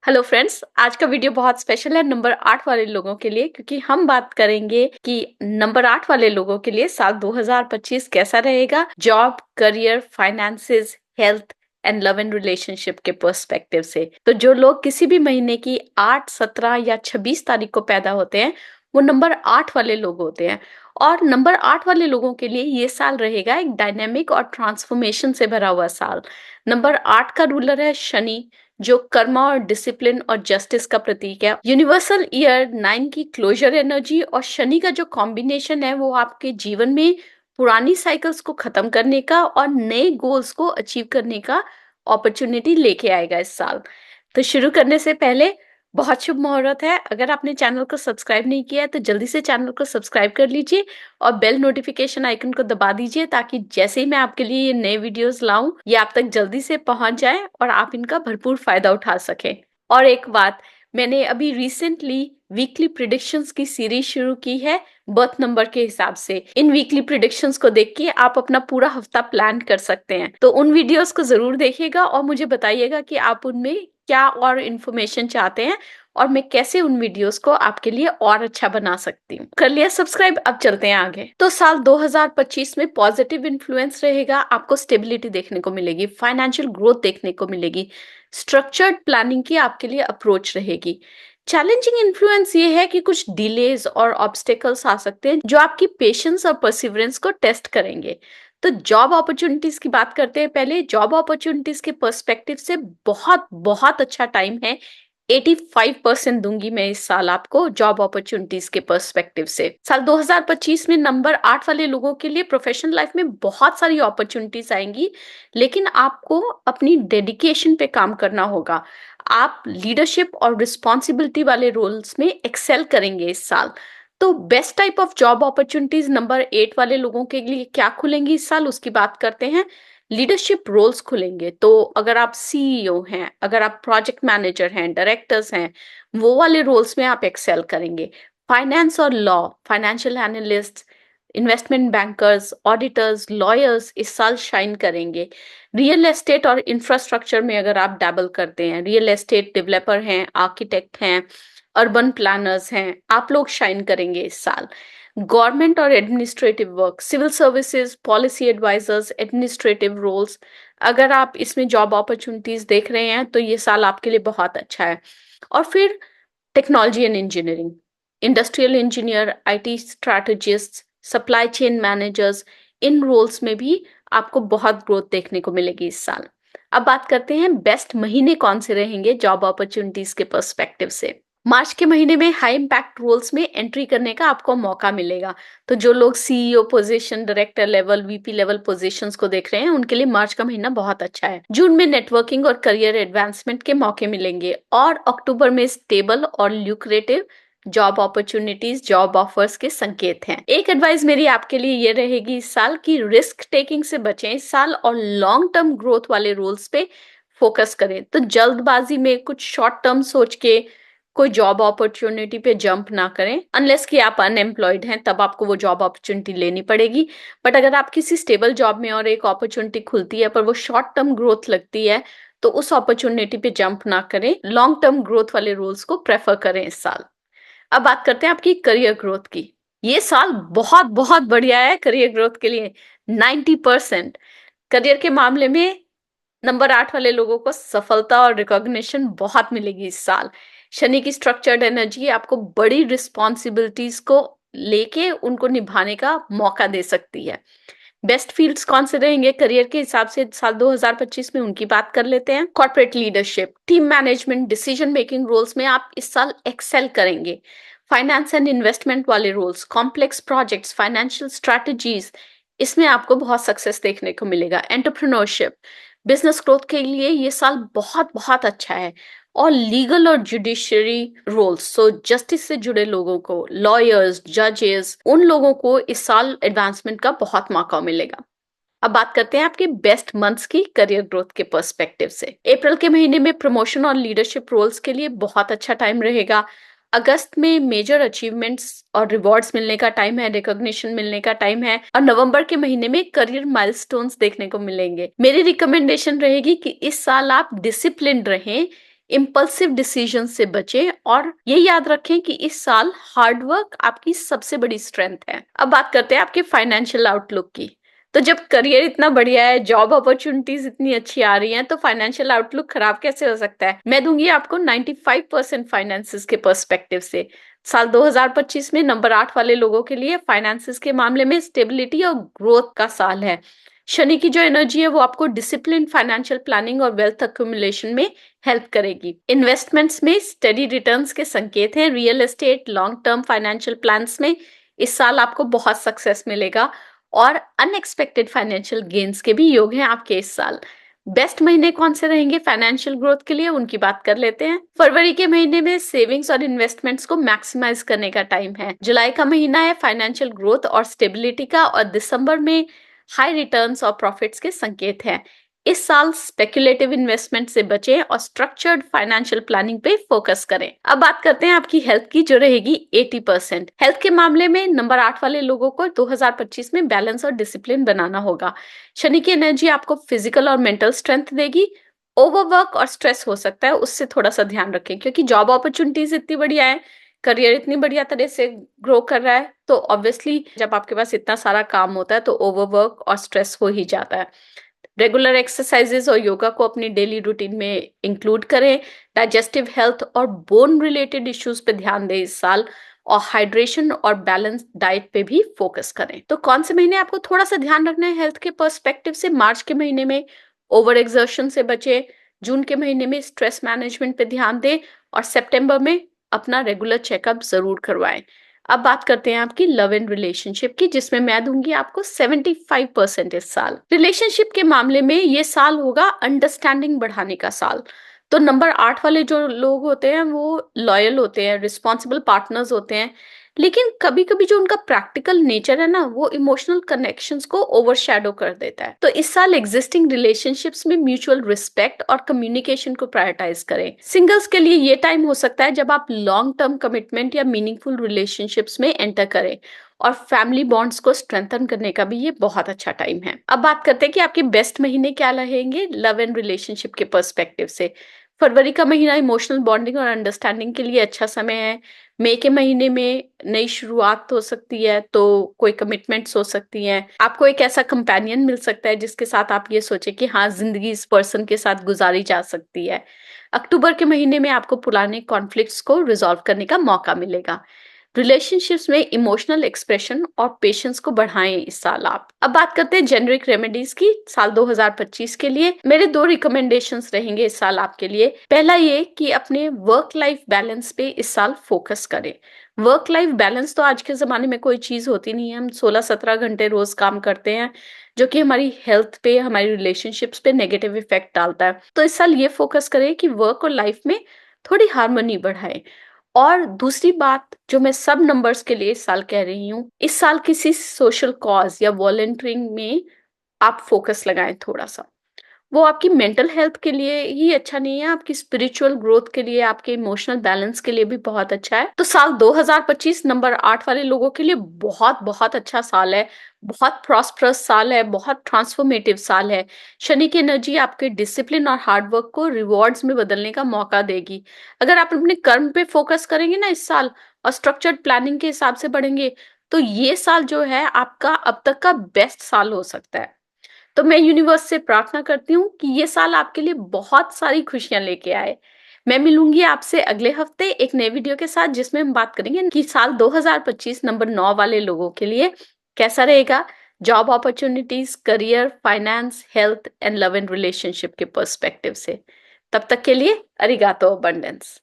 Hello friends, आज का video बहुत स्पेशल है नंबर 8 वाले लोगों के लिए, क्योंकि हम बात करेंगे कि नंबर 8 वाले लोगों के लिए साल 2025 कैसा रहेगा job, career, finances, health and love and relationship के पर्सपेक्टिव से। तो जो लोग किसी भी महीने की 8, 17 या 26 तारीख को पैदा होते हैं वो नंबर 8 वाले लोग होते हैं। और नंबर 8 वाले लोगों के लिए ये साल रहेगा एक डायनेमिक और ट्रांसफॉर्मेशन से भरा हुआ साल। नंबर 8 का रूलर है शनि, जो कर्मा और डिसिप्लिन और जस्टिस का प्रतीक है। यूनिवर्सल ईयर 9 की क्लोजर एनर्जी और शनि का जो कॉम्बिनेशन है वो आपके जीवन में पुरानी साइकिल्स को खत्म करने का और नए गोल्स को अचीव करने का अपॉर्चुनिटी लेके आएगा इस साल। तो शुरू करने से पहले बहुत शुभ मुहूर्त है। अगर आपने चैनल को सब्सक्राइब नहीं किया है तो जल्दी से चैनल को सब्सक्राइब कर लीजिए और बेल नोटिफिकेशन आइकन को दबा दीजिए, ताकि जैसे ही मैं आपके लिए ये नए वीडियोस लाऊं ये आप तक जल्दी से पहुंच जाए और आप इनका भरपूर फायदा उठा सकें। और एक बात, मैंने अभी रिसेंटली वीकली प्रिडिक्शंस की सीरीज शुरू की है बर्थ नंबर के हिसाब से। इन वीकली प्रिडिक्शंस को देख के आप अपना पूरा हफ्ता प्लान कर सकते हैं। तो उन वीडियोस को जरूर देखिएगा और मुझे बताइएगा कि आप उनमें क्या और इन्फॉर्मेशन चाहते हैं और मैं कैसे उन वीडियोस को आपके लिए और अच्छा बना सकती हूँ। कर लिया सब्सक्राइब, अब चलते हैं आगे। तो साल 2025 में पॉजिटिव इन्फ्लुएंस रहेगा। आपको स्टेबिलिटी देखने को मिलेगी, फाइनेंशियल ग्रोथ देखने को मिलेगी, स्ट्रक्चर्ड प्लानिंग की आपके लिए अप्रोच रहेगी। चैलेंजिंग इन्फ्लुएंस ये है कि कुछ डिलेज और ऑब्स्टेकल्स आ सकते हैं जो आपकी पेशेंस और परसिवरेंस को टेस्ट करेंगे। तो जॉब अपॉर्चुनिटीज की बात करते हैं। पहले जॉब अपॉर्चुनिटीज के पर्सपेक्टिव से बहुत बहुत अच्छा टाइम है। 85% दूंगी मैं इस साल आपको जॉब अपॉर्चुनिटीज के पर्सपेक्टिव से। साल 2025 में नंबर 8 वाले लोगों के लिए प्रोफेशनल लाइफ में बहुत सारी अपॉर्चुनिटीज आएंगी, लेकिन आपको अपनी डेडिकेशन पे काम करना होगा। आप लीडरशिप और रिस्पॉन्सिबिलिटी वाले रोल्स में एक्सेल करेंगे इस साल। तो best type of job opportunities number 8 वाले लोगों के लिए क्या खुलेंगी इस साल, उसकी बात करते हैं। लीडरशिप रोल्स खुलेंगे। तो अगर आप सीईओ हैं, अगर आप प्रोजेक्ट मैनेजर हैं, डायरेक्टर्स हैं, वो वाले रोल्स में आप एक्सेल करेंगे। फाइनेंस और law, financial analyst, investment bankers, auditors, lawyers इस साल शाइन करेंगे। रियल एस्टेट और इंफ्रास्ट्रक्चर में अगर आप डैबल करते हैं, रियल एस्टेट डेवलपर हैं, आर्किटेक्ट हैं, अर्बन प्लानर्स हैं, आप लोग शाइन करेंगे इस साल। गवर्नमेंट और administrative work, civil services, policy advisers, administrative roles, अगर आप इसमें जॉब अपॉर्चुनिटीज देख रहे हैं तो ये साल आपके लिए बहुत अच्छा है। और फिर technology and engineering, industrial engineer, IT strategist, supply chain managers, इन रोल्स में भी आपको बहुत ग्रोथ देखने को मिलेगी इस साल। अब बात करते हैं बेस्ट महीने कौन से रहेंगे जॉब अपॉर्चुनिटीज के पर्सपेक्टिव से। मार्च के महीने में हाई इम्पैक्ट रोल्स में एंट्री करने का आपको मौका मिलेगा। तो जो लोग CEO position, director level, VP level positions को देख रहे हैं उनके लिए मार्च का महीना बहुत अच्छा है। जून में नेटवर्किंग और करियर एडवांसमेंट के मौके मिलेंगे और अक्टूबर में स्टेबल और lucrative job opportunities, job offers के संकेत हैं। एक एडवाइस मेरी आपके लिए ये रहेगी इस साल की रिस्क टेकिंग से बचें इस साल और लॉन्ग टर्म ग्रोथ वाले रोल्स पे फोकस करें। तो जल्दबाजी में कुछ शॉर्ट टर्म सोच के कोई जॉब अपॉर्चुनिटी पे जंप ना करें, अनलेस कि आप अनएम्प्लॉयड हैं, तब आपको वो जॉब अपॉर्चुनिटी लेनी पड़ेगी। बट अगर आप किसी स्टेबल जॉब में और एक अपॉर्चुनिटी खुलती है पर वो शॉर्ट टर्म ग्रोथ लगती है तो उस अपॉर्चुनिटी पे जंप ना करें, लॉन्ग टर्म ग्रोथ वाले रोल्स को प्रेफर करें इस साल। अब बात करते हैं आपकी करियर ग्रोथ की। ये साल बहुत बहुत बढ़िया है करियर ग्रोथ के लिए। 90% करियर के मामले में नंबर 8 वाले लोगों को सफलता और रिकॉग्निशन बहुत मिलेगी इस साल। शनि की स्ट्रक्चर्ड एनर्जी आपको बड़ी रिस्पॉन्सिबिलिटीज को लेके उनको निभाने का मौका दे सकती है। बेस्ट फील्ड्स कौन से रहेंगे करियर के हिसाब से साल 2025 में, उनकी बात कर लेते हैं। Corporate leadership, team management, decision making roles में आप इस साल एक्सेल करेंगे। फाइनेंस एंड इन्वेस्टमेंट वाले roles, complex projects, financial strategies, इसमें आपको बहुत सक्सेस देखने को मिलेगा। एंटरप्रेन्योरशिप, बिजनेस ग्रोथ के लिए ये साल बहुत बहुत अच्छा है। और लीगल और जुडिशरी रोल्स, सो जस्टिस से जुड़े लोगों को, लॉयर्स, जजेस, उन लोगों को इस साल एडवांसमेंट का बहुत मौका मिलेगा। अब बात करते हैं आपके बेस्ट मंथ्स की करियर ग्रोथ के पर्सपेक्टिव से। अप्रैल के महीने में प्रमोशन और लीडरशिप रोल्स के लिए बहुत अच्छा टाइम रहेगा। अगस्त में मेजर अचीवमेंट्स और रिवॉर्ड्स मिलने का टाइम है, रिकॉग्निशन मिलने का टाइम है। और नवंबर के महीने में करियर माइलस्टोन्स देखने को मिलेंगे। मेरी रिकमेंडेशन रहेगी कि इस साल आप डिसिप्लिन्ड रहें, इम्पल्सिव डिसीजन से बचें और ये याद रखें कि इस साल हार्ड वर्क आपकी सबसे बड़ी स्ट्रेंथ है। अब बात करते हैं आपके फाइनेंशियल आउटलुक की। तो जब करियर इतना बढ़िया है, जॉब अपॉर्चुनिटीज इतनी अच्छी आ रही हैं, तो फाइनेंशियल आउटलुक खराब कैसे हो सकता है? मैं दूंगी आपको 95% फाइनेंसिस के पर्सपेक्टिव से। साल 2025 में नंबर 8 वाले लोगों के लिए फाइनेंसिस के मामले में स्टेबिलिटी और ग्रोथ का साल है। शनि की जो एनर्जी है वो आपको डिसिप्लिन, फाइनेंशियल प्लानिंग और वेल्थ अक्यूमुलेशन में हेल्प करेगी। इन्वेस्टमेंट्स में स्टडी रिटर्न्स के संकेत हैं। Real estate, long term financial plans में इस साल आपको बहुत सक्सेस मिलेगा और अनएक्सपेक्टेड फाइनेंशियल गेन्स के भी योग हैं आपके इस साल। बेस्ट महीने कौन से रहेंगे फाइनेंशियल ग्रोथ के लिए, उनकी बात कर लेते हैं। फरवरी के महीने में सेविंग्स और इन्वेस्टमेंट्स को मैक्सिमाइज करने का टाइम है। जुलाई का महीना है फाइनेंशियल ग्रोथ और स्टेबिलिटी का, और दिसंबर में हाई रिटर्न्स और प्रॉफिट्स के संकेत हैं। इस साल स्पेक्युलेटिव इन्वेस्टमेंट से बचें और स्ट्रक्चर्ड फाइनेंशियल प्लानिंग पे फोकस करें। अब बात करते हैं आपकी हेल्थ की, जो रहेगी 80%। हेल्थ के मामले में नंबर 8 वाले लोगों को 2025 में बैलेंस और डिसिप्लिन बनाना होगा। शनि की एनर्जी आपको फिजिकल और मेंटल स्ट्रेंथ देगी। ओवरवर्क और स्ट्रेस हो सकता है, उससे थोड़ा सा ध्यान रखें, क्योंकि जॉब अपॉर्चुनिटीज इतनी बढ़िया है, करियर इतनी बढ़िया तरह से ग्रो कर रहा है, तो ऑब्वियसली जब आपके पास इतना सारा काम होता है तो ओवरवर्क और स्ट्रेस हो ही जाता है। रेगुलर एक्सरसाइजेस और योगा को अपनी डेली रूटीन में इंक्लूड करें। डाइजेस्टिव हेल्थ और बोन रिलेटेड इश्यूज पे ध्यान दें इस साल, और हाइड्रेशन और बैलेंस डाइट पे भी फोकस करें। तो कौन से महीने आपको थोड़ा सा ध्यान रखना है हेल्थ के पर्सपेक्टिव से? मार्च के महीने में ओवर एक्सर्शन से बचे, जून के महीने में स्ट्रेस मैनेजमेंट पे ध्यान दें, और सितंबर में अपना रेगुलर चेकअप जरूर करवाएं। अब बात करते हैं आपकी लव एंड रिलेशनशिप की, जिसमें मैं दूंगी आपको 75% इस साल। रिलेशनशिप के मामले में ये साल होगा अंडरस्टैंडिंग बढ़ाने का साल। तो नंबर 8 वाले जो लोग होते हैं वो लॉयल होते हैं, रिस्पॉन्सिबल पार्टनर्स होते हैं, लेकिन कभी कभी जो उनका प्रैक्टिकल नेचर है ना, वो इमोशनल कनेक्शंस को ओवरशैडो कर देता है। तो इस साल एग्जिस्टिंग रिलेशनशिप्स में म्यूचुअल रिस्पेक्ट और कम्युनिकेशन को प्रायोरिटाइज करें। सिंगल्स के लिए ये टाइम हो सकता है जब आप लॉन्ग टर्म कमिटमेंट या मीनिंगफुल रिलेशनशिप्स में एंटर करें, और फैमिली बॉन्ड्स को स्ट्रेंथन करने का भी ये बहुत अच्छा टाइम है। अब बात करते हैं कि आपके बेस्ट महीने क्या रहेंगे लव एंड रिलेशनशिप के पर्सपेक्टिव से। फरवरी का महीना इमोशनल बॉन्डिंग और अंडरस्टैंडिंग के लिए अच्छा समय है। मई के महीने में नई शुरुआत हो सकती है, तो कोई कमिटमेंट्स हो सकती हैं। आपको एक ऐसा कंपेनियन मिल सकता है जिसके साथ आप ये सोचे कि हाँ, जिंदगी इस पर्सन के साथ गुजारी जा सकती है। अक्टूबर के महीने में आपको पुराने कॉन्फ्लिक्ट्स को रिजॉल्व करने का मौका मिलेगा। रिलेशनशिप्स में इमोशनल एक्सप्रेशन और पेशेंस को बढ़ाएं इस साल आप। अब बात करते हैं जेनरिक रेमेडीज की साल 2025 के लिए। मेरे 2 रिकमेंडेशंस रहेंगे इस साल आपके लिए। पहला ये कि अपने वर्क लाइफ बैलेंस पे इस साल फोकस करें। वर्क लाइफ बैलेंस तो आज के जमाने में कोई चीज होती नहीं है। हम 16-17 घंटे रोज काम करते हैं, जो कि हमारी हेल्थ पे, हमारी रिलेशनशिप्स पे नेगेटिव इफेक्ट डालता है। तो इस साल ये फोकस करें कि वर्क और लाइफ में थोड़ी हार्मनी बढ़ाएं। और दूसरी बात जो मैं सब नंबर्स के लिए इस साल कह रही हूँ, इस साल किसी सोशल कॉज या वॉलंटियरिंग में आप फोकस लगाएं थोड़ा सा। वो आपकी मेंटल हेल्थ के लिए ही अच्छा नहीं है, आपकी स्पिरिचुअल ग्रोथ के लिए, आपके इमोशनल बैलेंस के लिए भी बहुत अच्छा है। तो साल 2025 नंबर 8 वाले लोगों के लिए बहुत बहुत अच्छा साल है, बहुत प्रॉस्परस साल है, बहुत ट्रांसफॉर्मेटिव साल है। शनि की एनर्जी आपके डिसिप्लिन और हार्डवर्क को रिवॉर्ड्स में बदलने का मौका देगी। अगर आप अपने कर्म पे फोकस करेंगे ना इस साल, और स्ट्रक्चर्ड प्लानिंग के हिसाब से बढ़ेंगे, तो ये साल जो है आपका अब तक का बेस्ट साल हो सकता है। तो मैं यूनिवर्स से प्रार्थना करती हूँ कि ये साल आपके लिए बहुत सारी खुशियां लेके आए। मैं मिलूंगी आपसे अगले हफ्ते एक नए वीडियो के साथ, जिसमें हम बात करेंगे कि साल 2025 नंबर 9 वाले लोगों के लिए कैसा रहेगा job opportunities, career, finance, health and love and relationship के पर्सपेक्टिव से। तब तक के लिए अरिगातो अबंडेंस।